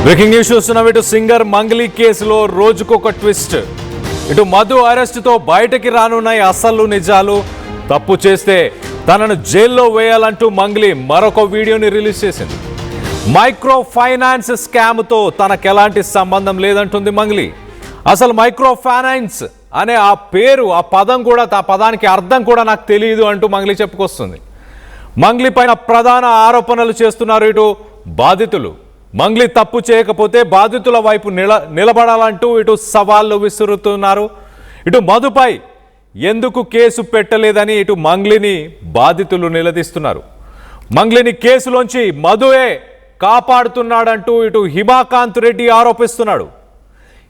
Breaking news చూస్తున్నాం. ఇటు singer Mangli కేసులో రోజుకొక ట్విస్ట్. ఇటు మధు అరెస్టుతో బయటకి రానున్నాయి అసలు నిజాలు. తప్పు చేస్తే తనను జైల్లో వేయాలంటూ మంగ్లీ మరొక వీడియోని రిలీజ్ చేసింది. మైక్రో ఫైనాన్స్ స్కామ్తో తనకు ఎలాంటి సంబంధం లేదంటుంది మంగ్లీ. అసలు మైక్రో ఫైనాన్స్ అనే ఆ పేరు, ఆ పదం కూడా, ఆ పదానికి అర్థం కూడా నాకు తెలియదు అంటూ మంగ్లీ చెప్పుకొస్తుంది. మంగ్లీ పైన ప్రధాన ఆరోపణలు చేస్తున్నారు ఇటు బాధితులు. మంగ్లీ తప్పు చేయకపోతే బాధితుల వైపు నిలబడాలంటూ ఇటు సవాళ్లు విసురుతున్నారు. ఇటు మధుపై ఎందుకు కేసు పెట్టలేదని ఇటు మంగ్లీని బాధితులు నిలదీస్తున్నారు. మంగ్లీని కేసులోంచి మధువే కాపాడుతున్నాడంటూ ఇటు హిమాకాంత్ రెడ్డి ఆరోపిస్తున్నాడు.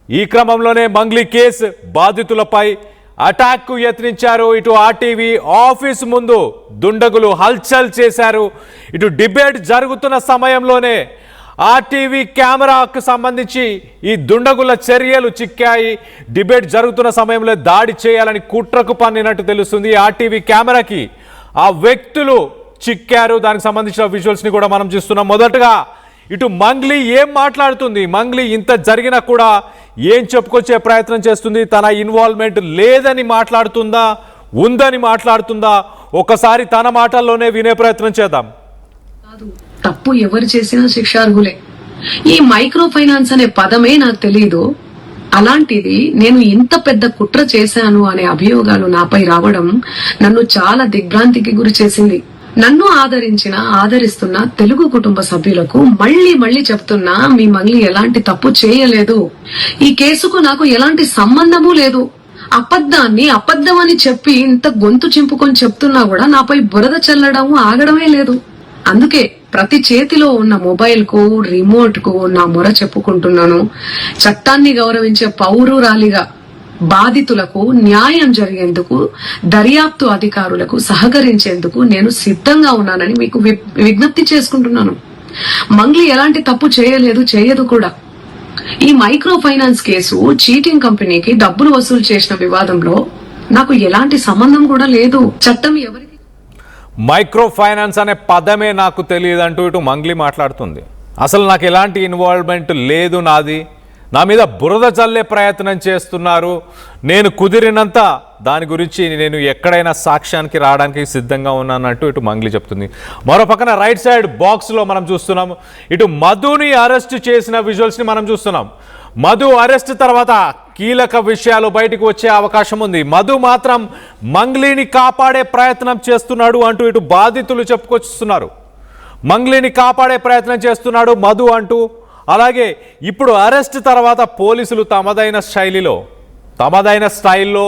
ఈ క్రమంలోనే మంగ్లీ కేసు బాధితులపై అటాక్కు యత్నించారు. ఇటు ఆర్టీవీ ఆఫీస్ ముందు దుండగులు హల్చల్ చేశారు. ఇటు డిబేట్ జరుగుతున్న సమయంలోనే ఆర్టీవీ కెమెరాకు సంబంధించి ఈ దుండగుల చర్యలు చిక్కాయి. డిబేట్ జరుగుతున్న సమయంలో దాడి చేయాలని కుట్రకు పన్నినట్టు తెలుస్తుంది. ఆర్టీవీ కెమెరాకి ఆ వ్యక్తులు చిక్కారు. దానికి సంబంధించిన విజువల్స్ని కూడా మనం చూస్తున్నాం. మొదటగా ఇటు మంగ్లీ ఏం మాట్లాడుతుంది, మంగ్లీ ఇంత జరిగినా కూడా ఏం చెప్పుకొచ్చే ప్రయత్నం చేస్తుంది, తన ఇన్వాల్వ్మెంట్ లేదని మాట్లాడుతుందా, ఉందని మాట్లాడుతుందా, ఒకసారి తన మాటల్లోనే వినే ప్రయత్నం చేద్దాం. తప్పు ఎవరు చేసినా శిక్షార్హులే. ఈ మైక్రో ఫైనాన్స్ అనే పదమే నాకు తెలియదు. అలాంటిది నేను ఇంత పెద్ద కుట్ర చేశాను అనే అభియోగాలు నాపై రావడం నన్ను చాలా దిగ్భ్రాంతికి గురి చేసింది. నన్ను ఆదరిస్తున్న తెలుగు కుటుంబ సభ్యులకు మళ్ళీ చెప్తున్నా, మీ మంగ్లీ ఎలాంటి తప్పు చేయలేదు. ఈ కేసుకు నాకు ఎలాంటి సంబంధము లేదు. అబద్ధాన్ని అబద్ధమని చెప్పి ఇంత గొంతు చింపుకొని చెప్తున్నా కూడా నాపై బురద చల్లడం ఆగడమే లేదు. అందుకే ప్రతి చేతిలో ఉన్న మొబైల్ కు, రిమోట్ కు నా మొర చెప్పుకుంటున్నాను. చట్టాన్ని గౌరవించే పౌరురాలిగా బాధితులకు న్యాయం జరిగేందుకు, దర్యాప్తు అధికారులకు సహకరించేందుకు నేను సిద్ధంగా ఉన్నానని మీకు విజ్ఞప్తి చేసుకుంటున్నాను. మంగ్లీ ఎలాంటి తప్పు చేయలేదు, చేయదు కూడా. ఈ మైక్రో ఫైనాన్స్ కేసు చీటింగ్ కంపెనీకి డబ్బులు వసూలు చేసిన వివాదంలో నాకు ఎలాంటి సంబంధం కూడా లేదు. చట్టం ఎవరికి మైక్రో ఫైనాన్స్ అనే పదమే నాకు తెలియదంటూ ఇటు మంగ్లీ మాట్లాడుతుంది. అసలు నాకు ఎలాంటి ఇన్వాల్వ్మెంట్ లేదు, నా మీద బురద చల్లే ప్రయత్నం చేస్తున్నారు. నేను కుదిరినంత దాని గురించి నేను ఎక్కడైనా సాక్ష్యానికి రావడానికి సిద్ధంగా ఉన్నానంటూ ఇటు మంగ్లీ చెప్తుంది. మరో పక్కన రైట్ సైడ్ బాక్స్లో మనం చూస్తున్నాం ఇటు మధుని అరెస్ట్ చేసిన విజువల్స్ని మనం చూస్తున్నాం. మధు అరెస్ట్ తర్వాత కీలక విషయాలు బయటకు వచ్చే అవకాశం ఉంది. మధు మాత్రం మంగ్లీని కాపాడే ప్రయత్నం చేస్తున్నాడు అంటూ ఇటు బాధితులు చెప్పుకొస్తున్నారు. మంగ్లీని కాపాడే ప్రయత్నం చేస్తున్నాడు మధు అంటూ. అలాగే ఇప్పుడు అరెస్ట్ తర్వాత పోలీసులు తమదైన స్టైల్లో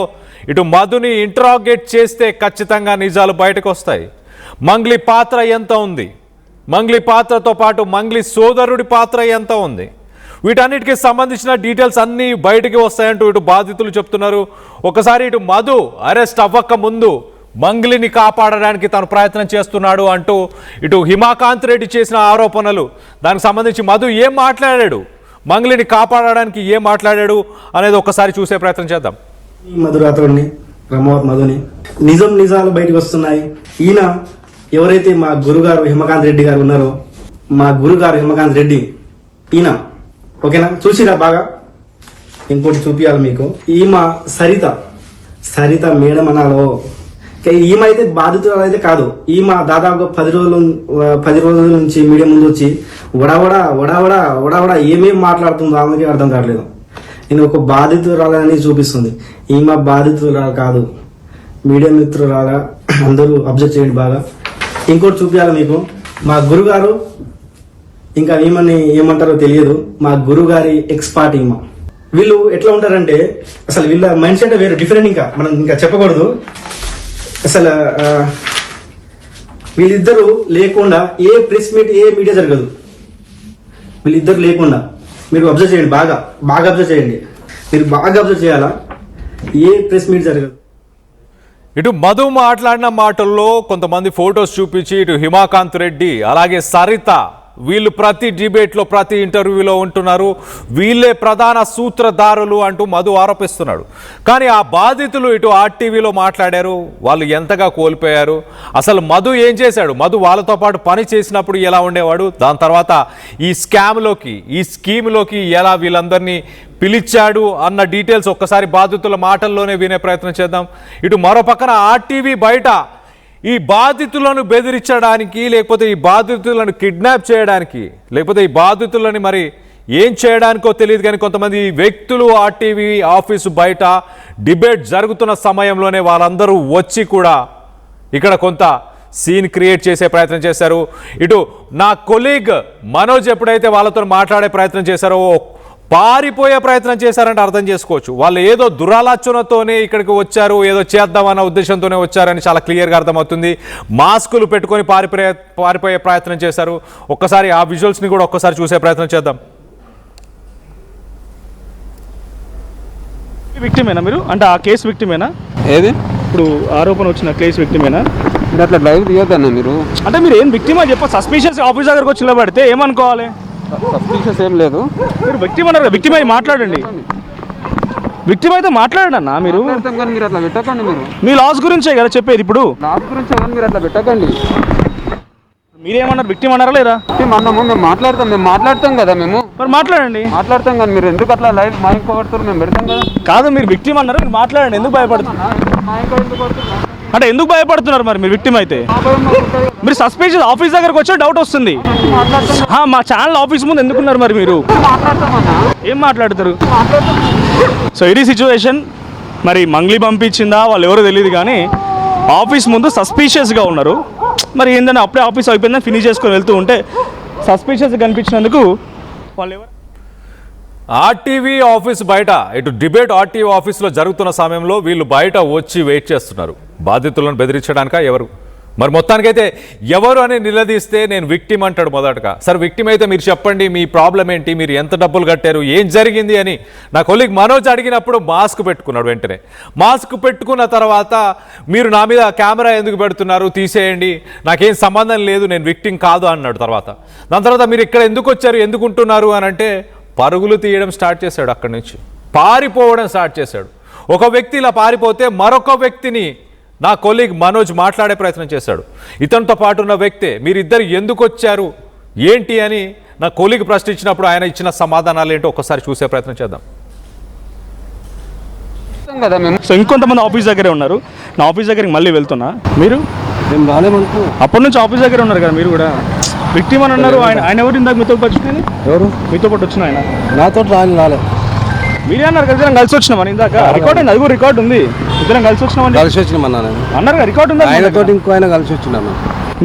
ఇటు మధుని ఇంటరాగేట్ చేస్తే ఖచ్చితంగా నిజాలు బయటకు వస్తాయి. మంగ్లీ పాత్ర ఎంత ఉంది, మంగ్లీ పాత్రతో పాటు మంగ్లీ సోదరుడి పాత్ర ఎంత ఉంది, వీటన్నిటికీ సంబంధించిన డీటెయిల్స్ అన్నీ బయటికి వస్తాయంటూ ఇటు బాధితులు చెప్తున్నారు. ఒకసారి ఇటు మధు అరెస్ట్ అవ్వక ముందు మంగ్లీని కాపాడడానికి తను ప్రయత్నం చేస్తున్నాడు అంటూ ఇటు హిమాకాంత్ రెడ్డి చేసిన ఆరోపణలు, దానికి సంబంధించి మధు ఏం మాట్లాడాడు, మంగ్లీని కాపాడడానికి ఏం మాట్లాడాడు అనేది ఒకసారి చూసే ప్రయత్నం చేద్దాం. మధురాతరుడిని, బ్రహ్మవత్ మధుని నిజాలు బయటకు వస్తున్నాయి. ఈయన ఎవరైతే మా గురుగారు హిమకాంత్ రెడ్డి గారు ఉన్నారో, మా గురుగారు హిమకాంత్ రెడ్డి ఈయన, ఓకేనా, చూసిరా బాగా. ఇంకోటి చూపియాలి మీకు. ఈమె సరిత మేడం అనాలో. ఈమె అయితే బాధితురాలు అయితే కాదు. ఈమె దాదాపు 10 రోజుల నుంచి మీడియా ముందు వచ్చి వడావడా ఏమేమి మాట్లాడుతుందో ఆమెకి అర్థం కావట్లేదు. నేను ఒక బాధితురాలని చూపిస్తుంది. ఈమె బాధితురాలు కాదు, మీడియా మిత్రురాల. అందరూ అబ్జర్వ్ చేయండి బాగా. ఇంకోటి చూపించాలి మీకు. మా గురుగారు, ఇంకా ఈమెని ఏమంటారో తెలియదు, మా గురుగారి ఎక్స్పర్ట్ ఈమె. వీళ్ళు ఎట్లా ఉంటారంటే అసలు వీళ్ళ మైండ్ సెట్ వేరే డిఫరెంట్. మనం ఇంకా చెప్పకూడదు. అసలు వీళ్ళిద్దరూ లేకుండా ఏ ప్రెస్ మీట్, ఏ మీడియా జరగదు. వీళ్ళిద్దరు లేకుండా మీరు అబ్జర్వ్ చేయండి, బాగా అబ్జర్వ్ చేయండి. మీరు బాగా అబ్జర్వ్ చేయాలా, ఏ ప్రెస్ మీట్ జరగదు. ఇటు మధు మాట్లాడిన మాటల్లో కొంతమంది ఫొటోస్ చూపించి ఇటు హిమాకాంత్ రెడ్డి అలాగే సరిత వీళ్ళు ప్రతి డిబేట్లో ప్రతి ఇంటర్వ్యూలో ఉంటున్నారు, వీళ్ళే ప్రధాన సూత్రధారులు అంటూ మధు ఆరోపిస్తున్నాడు. కానీ ఆ బాధితులు ఇటు ఆర్టీవీలో మాట్లాడారు, వాళ్ళు ఎంతగా కోల్పోయారు, అసలు మధు ఏం చేశాడు, మధు వాళ్ళతో పాటు పని చేసినప్పుడు ఎలా ఉండేవాడు, దాని తర్వాత ఈ స్కామ్లోకి ఈ స్కీమ్లోకి ఎలా వీళ్ళందరినీ పిలిచాడు అన్న డీటెయిల్స్ ఒక్కసారి బాధితుల మాటల్లోనే వినే ప్రయత్నం చేద్దాం. ఇటు మరో పక్కన ఆర్టీవీ బయట ఈ బాధితులను బెదిరించడానికి, లేకపోతే ఈ బాధితులను కిడ్నాప్ చేయడానికి, లేకపోతే ఈ బాధితులని మరి ఏం చేయడానికో తెలియదు కానీ కొంతమంది వ్యక్తులు ఆర్టీవీ ఆఫీసు బయట డిబేట్ జరుగుతున్న సమయంలోనే వాళ్ళందరూ వచ్చి కూడా ఇక్కడ కొంత సీన్ క్రియేట్ చేసే ప్రయత్నం చేశారు. ఇటు నా కొలీగ్ మనోజ్ ఎప్పుడైతే వాళ్ళతో మాట్లాడే ప్రయత్నం చేశారో పారిపోయే ప్రయత్నం చేశారంటే అర్థం చేసుకోవచ్చు. వాళ్ళు ఏదో దురాలోచనతోనే ఇక్కడికి వచ్చారు, ఏదో చేద్దామన్న ఉద్దేశంతోనే వచ్చారని చాలా క్లియర్గా అర్థమవుతుంది. మాస్కులు పెట్టుకొని పారిపోయే ప్రయత్నం చేశారు. ఒక్కసారి ఆ విజువల్స్ని కూడా ఒక్కసారి చూసే ప్రయత్నం చేద్దాం. విక్టిమేనా మీరు? అంటే ఆ కేసు విక్టిమేనా? ఏది ఇప్పుడు ఆరోపణ వచ్చిన కేసు విక్టిమేనా? మీరు అట్లా లైవ్ తీయొద్దన్న మీరు. అంటే మీరు ఏం విక్టిమా చెప్ప, సస్పీషియస్ ఆఫీస్ దగ్గరకు వచ్చి నిలబడితే ఏమనుకోవాలి? సస్పీషియస్ ఏం లేదు. మీరు విక్టిమ్ అన్నారు, విక్టిమ్ అయి మాట్లాడండి. విక్టిమ్ అయితే మాట్లాడండి అన్న. మీరు కానీ మీరు అట్లా పెట్టకండి. మీరు మీ లాస్ గురించే కదా చెప్పేది. ఇప్పుడు లాస్ గురించి కానీ మీరు అట్లా పెట్టకండి. మీరేమన్నారు, విక్టిమ్ అన్నారా లేదా? అన్నాము, మేము మాట్లాడతాం కదా మేము. మరి మాట్లాడతాం కానీ మీరు ఎందుకు అట్లా లైవ్ మా ఇంకో పడుతారు, మేము పెడతాం కదా. కాదు, మీరు విక్టిమ్ అన్నారు, మీరు మాట్లాడండి. ఎందుకు భయపడుతున్నారు? అంటే ఎందుకు భయపడుతున్నారు మరి మీరు విక్టిమ్ అయితే? మీరు సస్పెన్షన్ ఆఫీస్ దగ్గరకు వచ్చే డౌట్ వస్తుంది. మా ఛానల్ ఆఫీస్ ముందు ఎందుకున్నారు మరి మీరు? ఏం మాట్లాడతారు? సో ఇది సిచ్యువేషన్. మరి మంగ్లీ పంపించిందా వాళ్ళు ఎవరో తెలియదు కానీ ఆఫీస్ ముందు సస్పీషియస్గా ఉన్నారు. మరి ఏంటంటే అప్పుడే ఆఫీస్ అయిపోయిందని ఫినిష్ చేసుకొని వెళ్తూ ఉంటే సస్పీషియస్గా కనిపించినందుకు వాళ్ళు ఎవరు? ఆర్టీవీ ఆఫీస్ బయట ఇటు డిబేట్ ఆర్టీవీ ఆఫీస్లో జరుగుతున్న సమయంలో వీళ్ళు బయట వచ్చి వెయిట్ చేస్తున్నారు. బాధితులను బెదిరించడానిక ఎవరు? మరి మొత్తానికైతే ఎవరు అని నిలదీస్తే నేను విక్టిమ్ అంటాడు మొదటగా. సరే విక్టిమ్ అయితే మీరు చెప్పండి, మీ ప్రాబ్లం ఏంటి, మీరు ఎంత డబ్బులు కట్టారు, ఏం జరిగింది అని నా కొలీగ్ మనోజ్ అడిగినప్పుడు మాస్క్ పెట్టుకున్నాడు. వెంటనే మాస్క్ పెట్టుకున్న తర్వాత మీరు నా మీద కెమెరా ఎందుకు పెడుతున్నారు, తీసేయండి, నాకేం సంబంధం లేదు, నేను విక్టిమ్ కాదు అన్నాడు. దాని తర్వాత మీరు ఇక్కడ ఎందుకు వచ్చారు, ఎందుకు ఉంటున్నారు అని అంటే పరుగులు తీయడం స్టార్ట్ చేశాడు. అక్కడి నుంచి పారిపోవడం స్టార్ట్ చేశాడు. ఒక వ్యక్తి ఇలా పారిపోతే మరొక వ్యక్తిని నా కొలీగ్ మనోజ్ మాట్లాడే ప్రయత్నం చేశాడు. ఇతనితో పాటు ఉన్న వ్యక్తే మీరిద్దరు ఎందుకు వచ్చారు ఏంటి అని నా కొలీగ్ ప్రశ్నించినప్పుడు ఆయన ఇచ్చిన సమాధానాలు ఏంటో ఒక్కసారి చూసే ప్రయత్నం చేద్దాం. సో ఇంకొంతమంది ఆఫీస్ దగ్గరే ఉన్నారు. నా ఆఫీస్ దగ్గరికి మళ్ళీ వెళ్తున్నా. మీరు అప్పటి నుంచి ఆఫీస్ దగ్గర ఉన్నారు కదా, మీరు కూడా విక్టిమ్ అని అన్నారు. ఆయన ఎవరు ఇందాక మీతో వచ్చిన? ఎవరు మీతో పాటు వచ్చిన ఆయన? నాతో రాలే. మీరే అన్నారు కదా ఇద్దరం కలిసి వచ్చినామని. ఇందాక రికార్డ్ అయింది, అది కూడా రికార్డ్ ఉంది. ఇద్దరం కలిసి వచ్చినామని అన్నారు కదా, రికార్డ్ ఉంది. ఇంకో ఆయన కలిసి వచ్చినాము.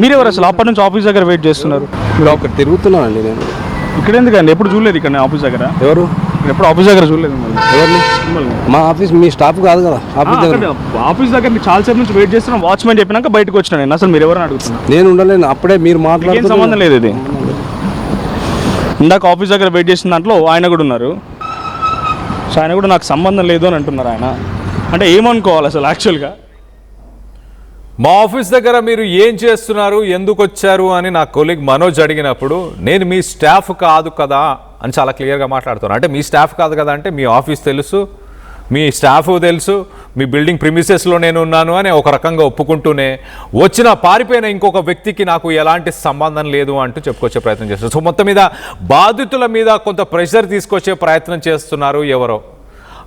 మీరెవరు అసలు? అప్పటి నుంచి ఆఫీస్ దగ్గర వెయిట్ చేస్తున్నారు. మీరు అక్కడ తిరుగుతున్నానండి నేను. ఇక్కడ ఎందుకండి? ఎప్పుడు చూడలేదు ఇక్కడ ఆఫీస్ దగ్గర. ఎవరు? ఎప్పుడు ఆఫీస్ దగ్గర చూడలేదు. ఎవరిని? మా ఆఫీస్ మీ స్టాఫ్ కాదు కదా. ఆఫీస్ దగ్గర చాలా సేపు నుంచి వెయిట్ చేస్తున్నాం. వాచ్మెన్ చెప్పినాక బయటకు వచ్చినా నేను. అసలు మీరు ఎవరైనా అడుగుతున్నారు? నేను ఉండలేను. అప్పుడే మీరు మాట్లాడే సంబంధం లేదు. ఇది ఇందాక ఆఫీస్ దగ్గర వెయిట్ చేసిన దాంట్లో ఆయన కూడా ఉన్నారు. సో ఆయన కూడా నాకు సంబంధం లేదు అని అంటున్నారు. ఆయన అంటే ఏమనుకోవాలి అసలు యాక్చువల్గా? మా ఆఫీస్ దగ్గర మీరు ఏం చేస్తున్నారు, ఎందుకు వచ్చారు అని నా కొలీగ్ మనోజ్ అడిగినప్పుడు నేను మీ స్టాఫ్ కాదు కదా అని చాలా క్లియర్గా మాట్లాడుతున్నాను. అంటే మీ స్టాఫ్ కాదు కదా అంటే మీ ఆఫీస్ తెలుసు, మీ స్టాఫ్ తెలుసు, మీ బిల్డింగ్ ప్రిమిసెస్లో నేను ఉన్నాను అని ఒక రకంగా ఒప్పుకుంటూనే పారిపోయిన ఇంకొక వ్యక్తికి నాకు ఎలాంటి సంబంధం లేదు అంటూ చెప్పుకొచ్చే ప్రయత్నం చేస్తారు. సో మొత్తం మీద బాధితుల మీద కొంత ప్రెషర్ తీసుకొచ్చే ప్రయత్నం చేస్తున్నారు.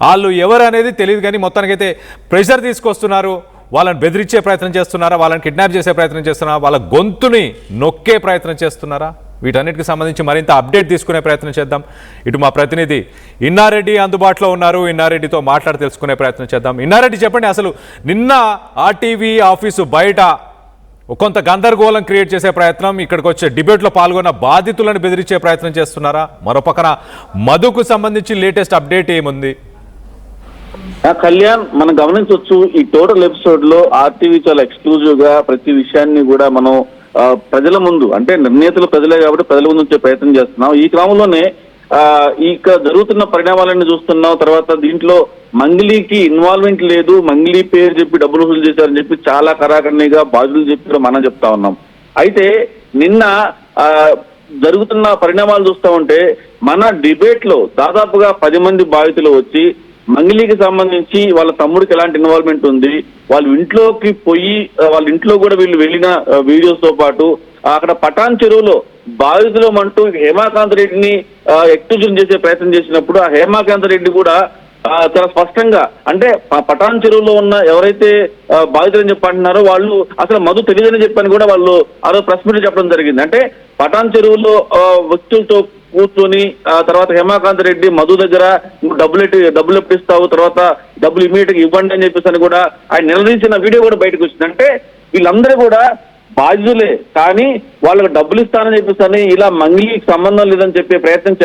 వాళ్ళు ఎవరు అనేది తెలియదు కానీ మొత్తానికైతే ప్రెషర్ తీసుకొస్తున్నారు. వాళ్ళని బెదిరించే ప్రయత్నం చేస్తున్నారా, వాళ్ళని కిడ్నాప్ చేసే ప్రయత్నం చేస్తున్నారా, వాళ్ళ గొంతుని నొక్కే ప్రయత్నం చేస్తున్నారా, వీటన్నిటికి సంబంధించి మరింత అప్డేట్ తీసుకునే ప్రయత్నం చేద్దాం. ఇటు మా ప్రతినిధి ఇన్నారెడ్డి అందుబాటులో ఉన్నారు. ఇన్నారెడ్డితో మాట్లాడి తెలుసుకునే ప్రయత్నం చేద్దాం. ఇన్నారెడ్డి చెప్పండి, అసలు నిన్న ఆర్టీవీ ఆఫీసు బయట కొంత గందరగోళం క్రియేట్ చేసే ప్రయత్నం, ఇక్కడికి వచ్చే డిబేట్లో పాల్గొన్న బాధితులను బెదిరించే ప్రయత్నం చేస్తున్నారా? మరోపక్కన మధుకు సంబంధించి లేటెస్ట్ అప్డేట్ ఏముంది? కళ్యాణ్, మనం గమనించవచ్చు ఈ టోటల్ ఎపిసోడ్ లో ఆర్టీవీ చాలా ఎక్స్క్లూజివ్ గా ప్రతి విషయాన్ని కూడా మనం ప్రజల ముందు, అంటే నిర్ణేతలు ప్రజలే కాబట్టి ప్రజల ముందు వచ్చే ప్రయత్నం చేస్తున్నాం. ఈ క్రమంలోనే ఇక జరుగుతున్న పరిణామాలన్నీ చూస్తున్నాం. తర్వాత దీంట్లో మంగ్లీకి ఇన్వాల్వ్మెంట్ లేదు, మంగ్లీ పేరు చెప్పి డబ్బులు వసూలు చేశారని చెప్పి చాలా కరాఖండిగా బాధ్యులు చెప్పి మనం చెప్తా ఉన్నాం. అయితే నిన్న జరుగుతున్న పరిణామాలు చూస్తూ ఉంటే మన డిబేట్ లో దాదాపుగా 10 మంది బాధితులు వచ్చి మంగిలికి సంబంధించి వాళ్ళ తమ్ముడికి ఎలాంటి ఇన్వాల్వ్మెంట్ ఉంది, వాళ్ళ ఇంట్లోకి పోయి వాళ్ళ ఇంట్లో కూడా వీళ్ళు వెళ్ళిన వీడియోస్ తో పాటు అక్కడ పటాన్ చెరువులో బాధితులు అంటూ హేమాకాంత్ రెడ్డిని ఎక్స్క్యూజన్ చేసే ప్రయత్నం చేసినప్పుడు ఆ హేమాకాంత్ రెడ్డి కూడా చాలా స్పష్టంగా అంటే పటాన్ చెరువులో ఉన్న ఎవరైతే బాధితులని చెప్పంటున్నారో వాళ్ళు అసలు మధు తెలియదని చెప్పని కూడా వాళ్ళు ఆ రోజు ప్రెస్ మీట్ చెప్పడం జరిగింది. అంటే పటాన్ చెరువులో వ్యక్తులతో కూర్చొని తర్వాత హేమాకాంత్ రెడ్డి మధు దగ్గర డబ్బులు ఎప్పిస్తావు, తర్వాత డబ్బులు ఇమీడియట్ గా ఇవ్వండి అని చెప్పేసి అని కూడా ఆయన నిలదీసిన వీడియో కూడా బయటకు వచ్చింది. అంటే వీళ్ళందరూ కూడా బాధ్యులే, కానీ వాళ్ళకి డబ్బులు ఇస్తానని చెప్పేసి ఇలా మంగిలికి సంబంధం లేదని చెప్పే ప్రయత్నం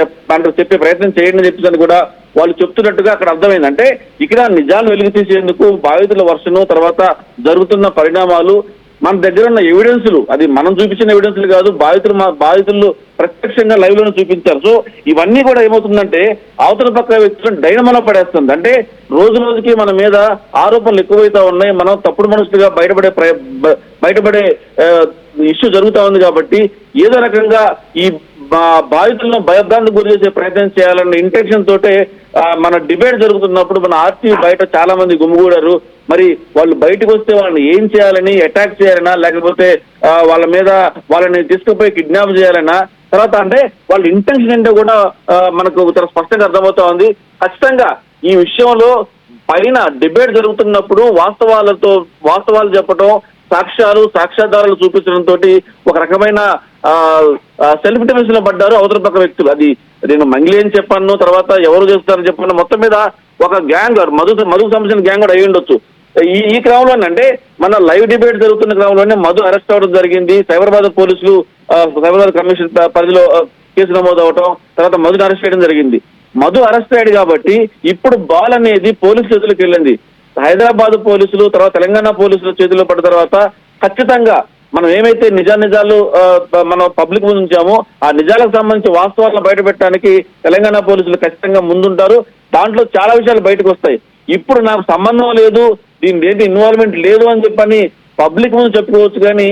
చేయండి అని చెప్పేసి కూడా వాళ్ళు చెప్తున్నట్టుగా అక్కడ అర్థమైంది. అంటే ఇక్కడ నిజాలు వెలుగు తీసేందుకు బాధితుల వర్షను తర్వాత జరుగుతున్న పరిణామాలు మన దగ్గర ఉన్న ఎవిడెన్సులు, అది మనం చూపించిన ఎవిడెన్సులు కాదు, బాధితులు ప్రత్యక్షంగా లైవ్ లోనే చూపించారు. సో ఇవన్నీ కూడా ఏమవుతుందంటే అవతల పక్క వ్యక్తులను డైనమలో పడేస్తుంది. అంటే రోజు రోజుకి మన మీద ఆరోపణలు ఎక్కువైతా ఉన్నాయి, మనం తప్పుడు మనుషులుగా బయటపడే ఇష్యూ జరుగుతా ఉంది. కాబట్టి ఏదో రకంగా ఈ బాధితులను భయభ్రాంతికి గురి చేసే ప్రయత్నం చేయాలన్న ఇంటెన్షన్ తోటే మన డిబేట్ జరుగుతున్నప్పుడు మన ఆర్టీవీ బయట చాలా మంది గుమిగూడారు. మరి వాళ్ళు బయటకు వస్తే వాళ్ళని ఏం చేయాలని, అటాక్ చేయాలనా, లేకపోతే వాళ్ళని తీసుకుపోయి కిడ్నాప్ చేయాలనా, తర్వాత అంటే వాళ్ళ ఇంటెన్షన్ ఏంటో కూడా మనకు చాలా స్పష్టంగా అర్థమవుతా ఉంది. ఖచ్చితంగా ఈ విషయంలో పైన డిబేట్ జరుగుతున్నప్పుడు వాస్తవాలు చెప్పడం, సాక్ష్యాధారాలు చూపించడంతో ఒక రకమైన సెల్ఫ్ డిఫెన్స్ లో పడ్డారు అవతల పక్క వ్యక్తులు. అది నేను మంగిలి అని చెప్పాను, తర్వాత ఎవరు చేస్తారని చెప్పాను, మొత్తం మీద ఒక గ్యాంగ్ మధుకు సంబంధించిన గ్యాంగ్ కూడా అయ్యి ఉండొచ్చు. ఈ క్రమంలోనే అంటే మన లైవ్ డిబేట్ జరుగుతున్న క్రమంలోనే మధు అరెస్ట్ అవ్వడం జరిగింది. సైబరాబాద్ పోలీసులు సైబరాబాద్ కమిషన్ పరిధిలో కేసు నమోదు అవటం, తర్వాత మధుని అరెస్ట్ చేయడం జరిగింది. మధు అరెస్ట్ అయ్యాడు కాబట్టి ఇప్పుడు బాల్ అనేది పోలీసు చేతులకు వెళ్ళింది. హైదరాబాద్ పోలీసులు తర్వాత తెలంగాణ పోలీసుల చేతిలో పడ్డ తర్వాత ఖచ్చితంగా మనం ఏమైతే నిజాలు మనం పబ్లిక్ ముందు ఉంచామో ఆ నిజాలకు సంబంధించి వాస్తవాలను బయట పెట్టడానికి తెలంగాణ పోలీసులు ఖచ్చితంగా ముందుంటారు. దాంట్లో చాలా విషయాలు బయటకు వస్తాయి. ఇప్పుడు నాకు సంబంధం లేదు, దీని ఏంటి ఇన్వాల్వ్మెంట్ లేదు అని చెప్పని పబ్లిక్ ముందు చెప్పుకోవచ్చు, కానీ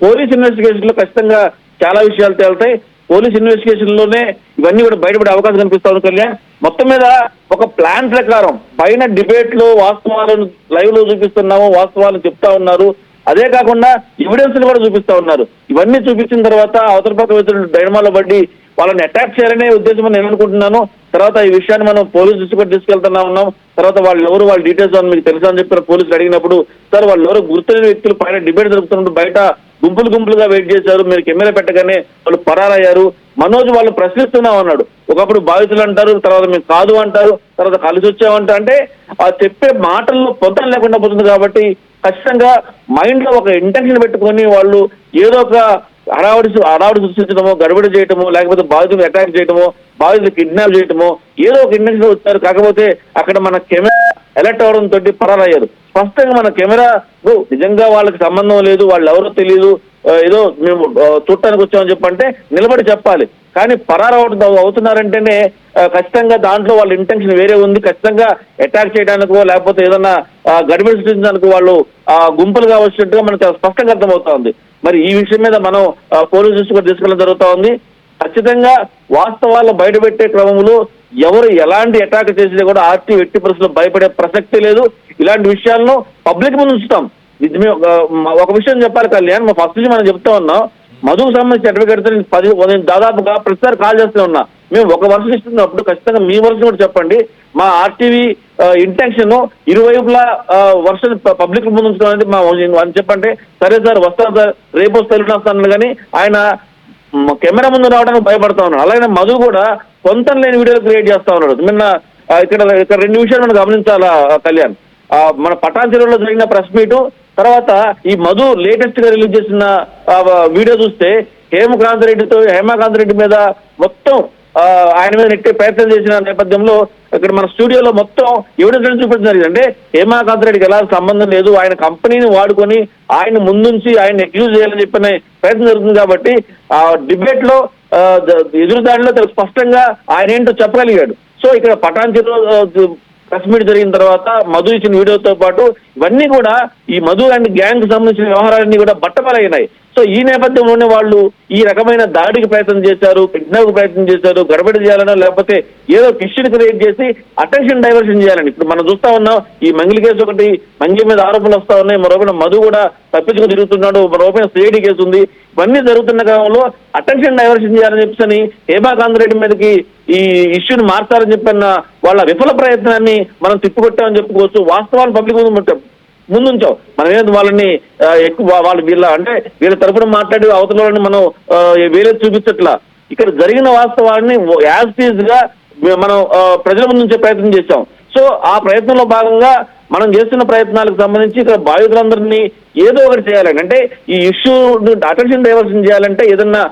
పోలీస్ ఇన్వెస్టిగేషన్ లో ఖచ్చితంగా చాలా విషయాలు తేలుతాయి. పోలీస్ ఇన్వెస్టిగేషన్ లోనే ఇవన్నీ కూడా బయటపడే అవకాశం కనిపిస్తా ఉంది. కళ్యాణ్, మొత్తం మీద ఒక ప్లాన్ ప్రకారం పైన డిబేట్ లో వాస్తవాలను లైవ్ లో చూపిస్తున్నాము, వాస్తవాలను చెప్తా ఉన్నారు, అదే కాకుండా ఎవిడెన్స్ కూడా చూపిస్తా ఉన్నారు. ఇవన్నీ చూపించిన తర్వాత అవతల పక్క వ్యక్తులు డైనమాలో పడి వాళ్ళని అటాక్ చేయాలనే ఉద్దేశం నేను అనుకుంటున్నాను. తర్వాత ఈ విషయాన్ని మనం పోలీసు దృష్టి కూడా తీసుకెళ్తున్నా ఉన్నాం. తర్వాత వాళ్ళు ఎవరు, వాళ్ళ డీటెయిల్స్ అని మీకు తెలుసా అని చెప్పి పోలీసులు అడిగినప్పుడు సార్ వాళ్ళు ఎవరు గుర్తులేని వ్యక్తులు పైన డిబేట్ జరుగుతున్నప్పుడు బయట గుంపులుగా వెయిట్ చేశారు, మీరు కెమెరా పెట్టగానే వాళ్ళు పరారయ్యారు. మనోజ్ వాళ్ళు ప్రశ్నిస్తున్నాం అన్నాడు. ఒకప్పుడు బాధితులు అంటారు, తర్వాత మేము కాదు అంటారు, తర్వాత కలిసి వచ్చామంట. అంటే ఆ చెప్పే మాటల్లో పొంతం లేకుండా పోతుంది. కాబట్టి ఖచ్చితంగా మైండ్ లో ఒక ఇంటెన్షన్ పెట్టుకొని వాళ్ళు ఏదో ఒక హడావుడి సృష్టించడమో, గడబడి చేయటమో, లేకపోతే బాధితులు అటాక్ చేయటమో, బాధితులు కిడ్నాప్ చేయటమో ఏదో ఒక ఇంటెన్షన్ వచ్చారు. కాకపోతే అక్కడ మన కెమెరా అలర్ట్ అవడంతో పరారయ్యారు. స్పష్టంగా మన కెమెరా నిజంగా వాళ్ళకి సంబంధం లేదు, వాళ్ళు ఎవరో తెలియదు, ఏదో మేము చూడటానికి వచ్చామని చెప్పంటే నిలబడి చెప్పాలి. కానీ అవుతున్నారంటేనే ఖచ్చితంగా దాంట్లో వాళ్ళ ఇంటెన్షన్ వేరే ఉంది. ఖచ్చితంగా అటాక్ చేయడానికో లేకపోతే ఏదన్నా గడిబడి సృష్టించడానికి వాళ్ళు గుంపులుగా వచ్చినట్టుగా మనకు చాలా స్పష్టంగా అర్థమవుతా ఉంది. మరి ఈ విషయం మీద మనం పోలీసు దృష్టి కూడా తీసుకెళ్ళడం జరుగుతా ఉంది. ఖచ్చితంగా వాస్తవాలు బయటపెట్టే క్రమంలో ఎవరు ఎలాంటి అటాక్ చేసినా కూడా ఆర్టీ ఎట్టి పరిస్థితుల్లో భయపడే ప్రసక్తి లేదు. ఇలాంటి విషయాలను పబ్లిక్ ముందు ఉంచుతాం. ఒక విషయం చెప్పాలి కళ్యాణ్, మా ఫస్ట్ నుంచి మనం చెప్తా ఉన్నాం, మధుకు సంబంధించి సర్టిఫికేట్ దాదాపుగా ప్రతిసారి కాల్ చేస్తూ ఉన్నా. మేము ఒక వర్షం ఇస్తున్నప్పుడు ఖచ్చితంగా మీ వర్షం కూడా చెప్పండి. మా ఆర్టీవీ ఇంటెన్షన్ ఇరువైపులా వర్షం పబ్లిక్ ముందు ఉంచడం అనేది మా అని చెప్పంటే సరే సార్ వస్తాను సార్, రేపు వస్తాను కానీ ఆయన కెమెరా ముందు రావడానికి భయపడతా ఉన్నాడు. అలాగే మధు కూడా పొంతం లేని వీడియోలు క్రియేట్ చేస్తా ఉన్నాడు. నిన్న ఇక్కడ 2 విషయాలు మనం గమనించాలా కళ్యాణ్. మన పటాన్ చెరువులో జరిగిన ప్రెస్ మీటు, తర్వాత ఈ మధు లేటెస్ట్ గా రిలీజ్ చేసిన వీడియో చూస్తే హేమాకాంత్ రెడ్డి మీద మొత్తం ఆయన మీద నెట్టే ప్రయత్నం చేసిన నేపథ్యంలో ఇక్కడ మన స్టూడియోలో మొత్తం ఎవిడెన్స్ చూపించడం జరిగింది. అంటే హేమాకాంత్ రెడ్డికి ఎలా సంబంధం లేదు, ఆయన కంపెనీని వాడుకొని ఆయన ముందుంచి ఆయన ఎక్యూజ్ చేయాలని చెప్పిన ప్రయత్నం జరుగుతుంది. కాబట్టి ఆ డిబేట్ లో ఎదురుదాడిలో స్పష్టంగా ఆయన ఏంటో చెప్పగలిగాడు. సో ఇక్కడ పటాన్ చెరువు ప్రెస్ మీట్ జరిగిన తర్వాత మధు ఇచ్చిన వీడియోతో పాటు ఇవన్నీ కూడా ఈ మధు అండ్ గ్యాంగ్ సంబంధించిన వ్యవహారాలన్నీ కూడా బట్టబలైనాయి. సో ఈ నేపథ్యంలోనే వాళ్ళు ఈ రకమైన దాడికి ప్రయత్నం చేశారు, కిడ్నాప్ ప్రయత్నం చేశారు, గడబడి చేయాలనో లేకపోతే ఏదో కిషన్ క్రియేట్ చేసి అటెన్షన్ డైవర్షన్ చేయాలని. ఇప్పుడు మనం చూస్తా ఉన్నాం, ఈ మంగిలి కేసు ఒకటి, మంగి మీద ఆరోపణలు వస్తా ఉన్నాయి, మరోపైన మధు కూడా తప్పించుకుని తిరుగుతున్నాడు, మరోపైన సిఐడి కేసు ఉంది. ఇవన్నీ జరుగుతున్న క్రమంలో అటెన్షన్ డైవర్షన్ చేయాలని చెప్పని హేమాకాంత్ రెడ్డి మీదకి ఈ ఇష్యూని మార్చాలని చెప్పన్న వాళ్ళ విఫల ప్రయత్నాన్ని మనం తిప్పుకొట్టామని చెప్పుకోవచ్చు. వాస్తవాలు పబ్లిక్ ముందుంచాం. మనం ఏదో వాళ్ళని ఎక్కువ వాళ్ళు వీళ్ళ తరఫున మాట్లాడి అవతల వాళ్ళని మనం వేరే చూపించట్లా. ఇక్కడ జరిగిన వాస్తవాన్ని యాజ్ టీజ్ గా మనం ప్రజల ముందు ఉంచే ప్రయత్నం చేశాం. సో ఆ ప్రయత్నంలో భాగంగా మనం చేస్తున్న ప్రయత్నాలకు సంబంధించి ఇక్కడ బాధితులందరినీ ఏదో ఒకటి చేయాలండి. అంటే ఈ ఇష్యూ అటెన్షన్ డైవర్షన్ చేయాలంటే ఏదన్నా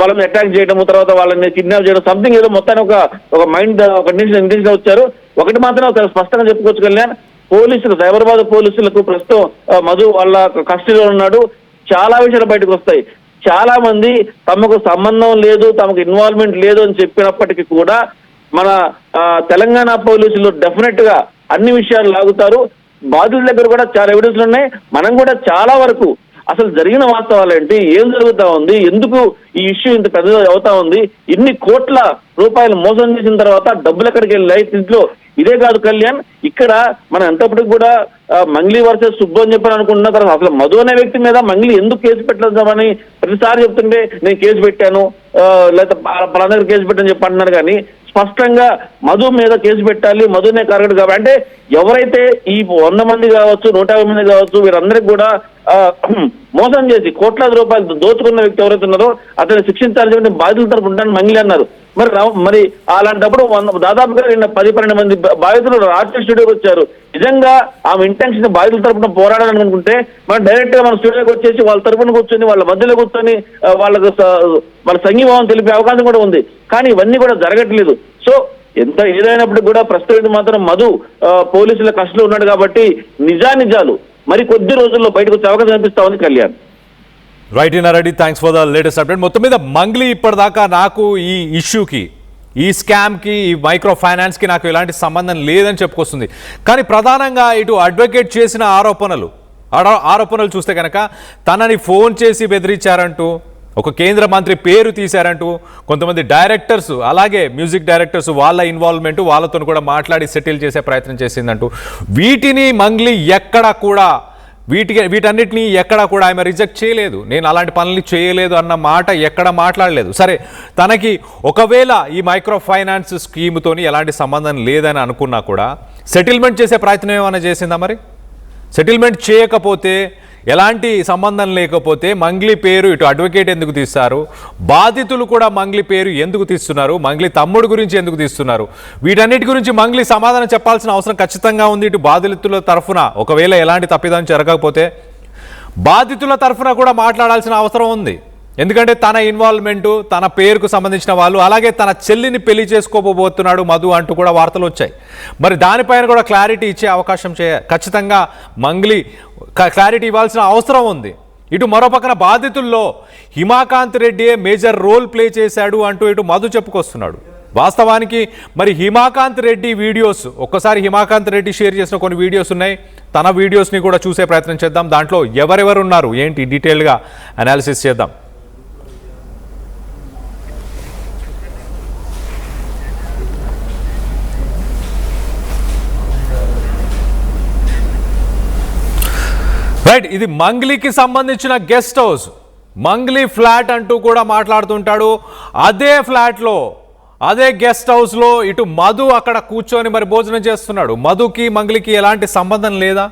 వాళ్ళని అటాక్ చేయడము, తర్వాత వాళ్ళని కిడ్నాప్ చేయడం, సంథింగ్ ఏదో మొత్తాన్ని ఒక మైండ్ ఒక ఇంటెన్షన్ వచ్చారు. ఒకటి మాత్రం స్పష్టంగా చెప్పుకోవచ్చు కళ్యాణ్, పోలీసులు, సైబరాబాద్ పోలీసులకు ప్రస్తుతం మధు వాళ్ళ కస్టడీలో ఉన్నాడు. చాలా విషయాలు బయటకు వస్తాయి. చాలా మంది తమకు సంబంధం లేదు, తమకు ఇన్వాల్వ్మెంట్ లేదు అని చెప్పినప్పటికీ కూడా మన తెలంగాణ పోలీసులు డెఫినెట్ గా అన్ని విషయాలు లాగుతారు. బాధితుల దగ్గర కూడా చాలా ఎవిడెన్స్లు ఉన్నాయి. మనం కూడా చాలా వరకు అసలు జరిగిన వాస్తవాలు ఏంటి, ఏం జరుగుతా ఉంది, ఎందుకు ఈ ఇష్యూ ఇంత పెద్దది అవుతా ఉంది, ఇన్ని కోట్ల రూపాయలు మోసం చేసిన తర్వాత డబ్బులు ఎక్కడికి వెళ్ళాయి దీంట్లో. ఇదే కాదు కళ్యాణ్, ఇక్కడ మనం ఎంతప్పటికి కూడా మంగ్లీ వర్సెస్ సుబ్బు అని చెప్పని అనుకుంటున్న తర్వాత అసలు మధు అనే వ్యక్తి మీద మంగ్లీ ఎందుకు కేసు పెట్టలేదామని ప్రతిసారి చెప్తుంటే నేను కేసు పెట్టాను లేకపోతే పలానా కేసు పెట్టని చెప్పి అంటున్నారు. కానీ స్పష్టంగా మధు మీద కేసు పెట్టాలి, మధునే కరగడు కాబట్టి అంటే ఎవరైతే ఈ 100 మంది కావచ్చు, 150 మంది కావచ్చు, వీరందరికీ కూడా మోసం చేసి కోట్లాది రూపాయలు దోచుకున్న వ్యక్తి ఎవరైతే ఉన్నారో అతన్ని శిక్షించాలని చెప్పి బాధితుల తరపు ఉంటాను మంగ్లీ అన్నారు. మరి అలాంటప్పుడు దాదాపుగా 10-12 మంది బాధితులు రాత్రి స్టూడియోకి వచ్చారు. నిజంగా ఆమె ఇంటెన్షన్ బాధితుల తరపున పోరాడాలని అనుకుంటే మనం డైరెక్ట్ గా మన స్టూడియోకి వచ్చేసి వాళ్ళ తరపున కూర్చొని వాళ్ళ మధ్యలో కూర్చొని వాళ్ళ సంఘీభావం తెలిపే అవకాశం కూడా ఉంది. కానీ ఇవన్నీ కూడా జరగట్లేదు. సో ఏదైనప్పటికీ కూడా ప్రస్తుతం మాత్రం మధు పోలీసుల కస్టడీలో ఉన్నాడు కాబట్టి నిజాలు మరి కొద్ది రోజుల్లో బయటకు వచ్చే అవకాశం కనిపిస్తా ఉంది Kalyan. Right in Reddy, thanks for the latest update. మొత్తం మీద మంగ్లీ ఇప్పటిదాకా నాకు ఈ ఇష్యూకి, ఈ స్కామ్కి, ఈ మైక్రో ఫైనాన్స్కి నాకు ఎలాంటి సంబంధం లేదని చెప్పుకొస్తుంది. కానీ ప్రధానంగా ఇటు అడ్వకేట్ చేసిన ఆరోపణలు చూస్తే కనుక తనని ఫోన్ చేసి బెదిరించారంటూ, ఒక కేంద్ర మంత్రి పేరు తీశారంటూ, కొంతమంది డైరెక్టర్స్, అలాగే మ్యూజిక్ డైరెక్టర్స్ వాళ్ళ ఇన్వాల్వ్మెంట్, వాళ్ళతో కూడా మాట్లాడి సెటిల్ చేసే ప్రయత్నం చేసిందంటూ, వీటిని మంగ్లీ ఎక్కడా కూడా వీటన్నిటినీ ఎక్కడా కూడా ఆమె రిజెక్ట్ చేయలేదు. నేను అలాంటి పనులు చేయలేదు అన్న మాట ఎక్కడ మాట్లాడలేదు. సరే, తనకి ఒకవేళ ఈ మైక్రో ఫైనాన్స్ స్కీమ్తోని ఎలాంటి సంబంధం లేదని అనుకున్నా కూడా సెటిల్మెంట్ చేసే ప్రయత్నం ఏమైనా చేసిందా? మరి సెటిల్మెంట్ చేయకపోతే, ఎలాంటి సంబంధం లేకపోతే మంగ్లీ పేరు ఇటు అడ్వకేట్ ఎందుకు తీస్తారు? బాధితులు కూడా మంగ్లీ పేరు ఎందుకు తీస్తున్నారు? మంగ్లీ తమ్ముడు గురించి ఎందుకు తీస్తున్నారు? వీటన్నిటి గురించి మంగ్లీ సమాధానం చెప్పాల్సిన అవసరం ఖచ్చితంగా ఉంది. ఇటు బాధితుల తరఫున ఒకవేళ ఎలాంటి తప్పిదం జరగకపోతే బాధితుల తరఫున కూడా మాట్లాడాల్సిన అవసరం ఉంది. ఎందుకంటే తన ఇన్వాల్వ్మెంటు, తన పేరుకు సంబంధించిన వాళ్ళు, అలాగే తన చెల్లిని పెళ్లి చేసుకోబోతున్నాడు మధు అంటూ కూడా వార్తలు వచ్చాయి. మరి దానిపైన కూడా క్లారిటీ ఇచ్చే అవకాశం ఖచ్చితంగా మంగ్లీ క్లారిటీ ఇవ్వాల్సిన అవసరం ఉంది. ఇటు మరో పక్కన బాధితుల్లో హిమాకాంత్ రెడ్డియే మేజర్ రోల్ ప్లే చేశాడు అంటూ ఇటు మధు చెప్పుకొస్తున్నాడు. వాస్తవానికి మరి హిమాకాంత్ రెడ్డి వీడియోస్, ఒక్కసారి హిమాకాంత్ రెడ్డి షేర్ చేసిన కొన్ని వీడియోస్ ఉన్నాయి, తన వీడియోస్ని కూడా చూసే ప్రయత్నం చేద్దాం. దాంట్లో ఎవరెవరు ఉన్నారు ఏంటి డీటెయిల్గా అనాలిసిస్ చేద్దాం. రైట్, ఇది మంగ్లీకి సంబంధించిన గెస్ట్ హౌస్, మంగ్లీ ఫ్లాట్ అంటూ కూడా మాట్లాడుతుంటాడు. అదే ఫ్లాట్లో, అదే గెస్ట్ హౌస్లో ఇటు మధు అక్కడ కూర్చొని మరి భోజనం చేస్తున్నాడు. మధుకి మంగ్లీకి ఎలాంటి సంబంధం లేదా?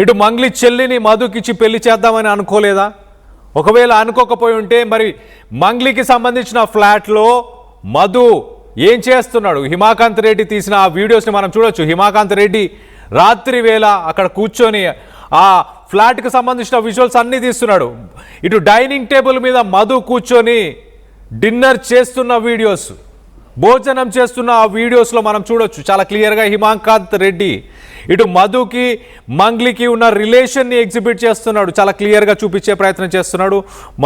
ఇటు మంగ్లీ చెల్లిని మధుకిచ్చి పెళ్లి చేద్దామని అనుకోలేదా? ఒకవేళ అనుకోకపోయి ఉంటే మరి మంగ్లీకి సంబంధించిన ఫ్లాట్లో మధు ఏం చేస్తున్నాడు? హిమాకాంత్ రెడ్డి తీసిన ఆ వీడియోస్ని మనం చూడొచ్చు. హిమాకాంత్ రెడ్డి రాత్రి వేళ అక్కడ కూర్చొని ఆ ఫ్లాట్కి సంబంధించిన విజువల్స్ అన్నీ తీస్తున్నాడు. ఇటు డైనింగ్ టేబుల్ మీద మధు కూర్చొని డిన్నర్ చేస్తున్న వీడియోస్, భోజనం చేస్తున్న ఆ వీడియోస్లో మనం చూడొచ్చు చాలా క్లియర్గా. హిమాకాంత్ రెడ్డి ఇటు మధుకి మంగ్లీకి ఉన్న రిలేషన్ని ఎగ్జిబిట్ చేస్తున్నాడు, చాలా క్లియర్గా చూపించే ప్రయత్నం చేస్తున్నాడు.